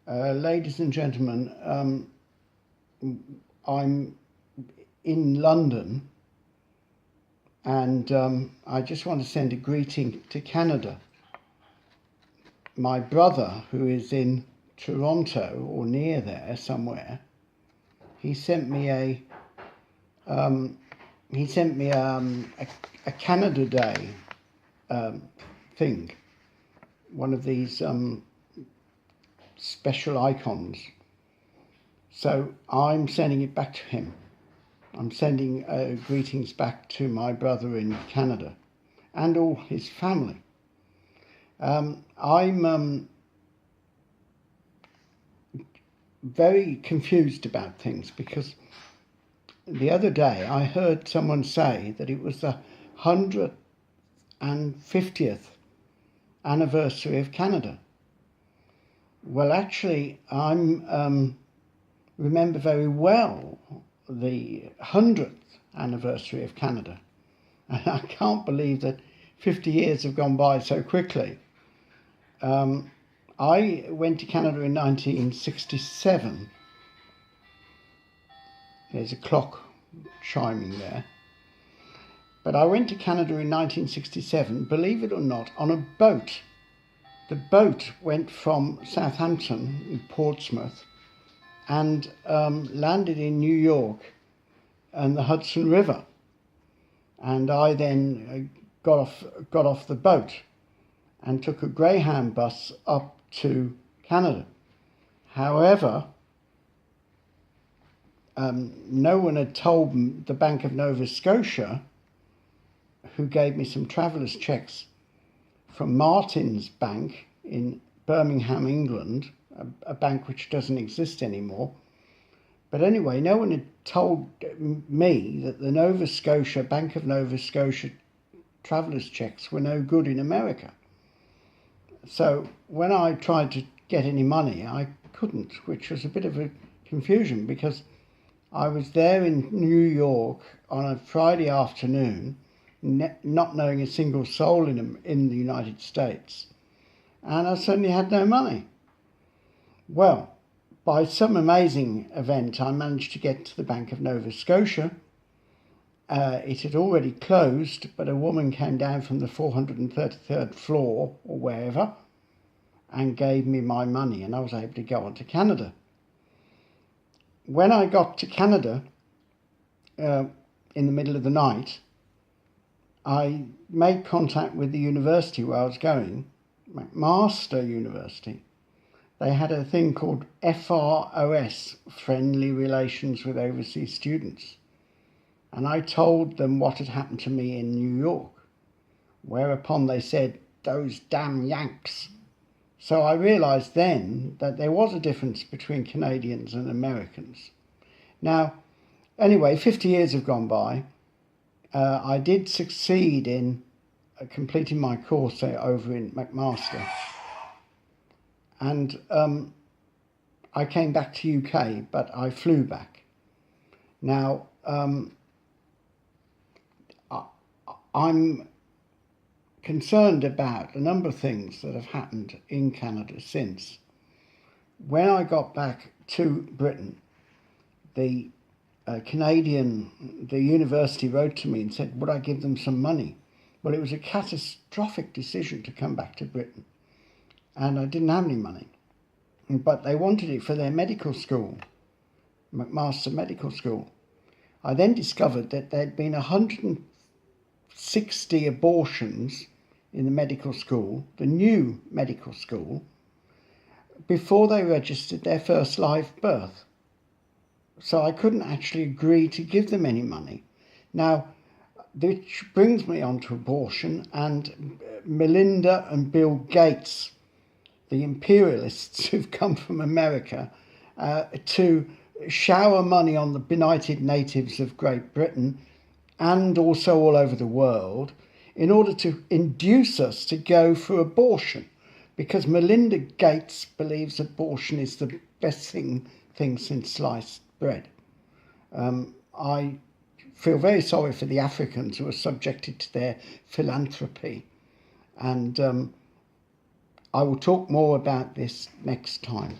Ladies and gentlemen, I'm in London and I just want to send a greeting to Canada. My brother, who is in Toronto or near there somewhere, he sent me a Canada Day thing, one of these special icons. So I'm sending it back to him. I'm sending greetings back to my brother in Canada and all his family. I'm very confused about things because the other day I heard someone say that it was the 150th anniversary of Canada. Well, actually, I remember very well the 100th anniversary of Canada. And I can't believe that 50 years have gone by so quickly. I went to Canada in 1967. There's a clock chiming there. But I went to Canada in 1967, believe it or not, on a boat. The boat went from Southampton in Portsmouth and landed in New York and the Hudson River. And I then got off the boat and took a Greyhound bus up to Canada. However, no one had told the Bank of Nova Scotia, who gave me some travellers' cheques from Martin's Bank in Birmingham, England, a bank which doesn't exist anymore. But anyway, no one had told me that the Bank of Nova Scotia travellers' cheques were no good in America. So when I tried to get any money, I couldn't, which was a bit of a confusion because I was there in New York on a Friday afternoon, not knowing a single soul in the United States, and I suddenly had no money. Well, by some amazing event, I managed to get to the Bank of Nova Scotia. It had already closed, but a woman came down from the 433rd floor or wherever and gave me my money, and I was able to go on to Canada. When I got to Canada in the middle of the night, I made contact with the university where I was going, McMaster University. They had a thing called FROS, Friendly Relations with Overseas Students. And I told them what had happened to me in New York, whereupon they said, "Those damn Yanks." So I realised then that there was a difference between Canadians and Americans. Now, anyway, 50 years have gone by. I did succeed in completing my course over in McMaster. And I came back to UK, but I flew back. Now, I'm concerned about a number of things that have happened in Canada since. When I got back to Britain, the university wrote to me and said, would I give them some money? Well, it was a catastrophic decision to come back to Britain, and I didn't have any money. But they wanted it for their medical school, McMaster Medical School. I then discovered that there'd been 160 abortions in the medical school, the new medical school, before they registered their first live birth. So I couldn't actually agree to give them any money. Now, which brings me on to abortion and Melinda and Bill Gates, the imperialists who've come from America to shower money on the benighted natives of Great Britain and also all over the world in order to induce us to go for abortion, because Melinda Gates believes abortion is the best thing since sliced bread. I feel very sorry for the Africans who are subjected to their philanthropy, and I will talk more about this next time.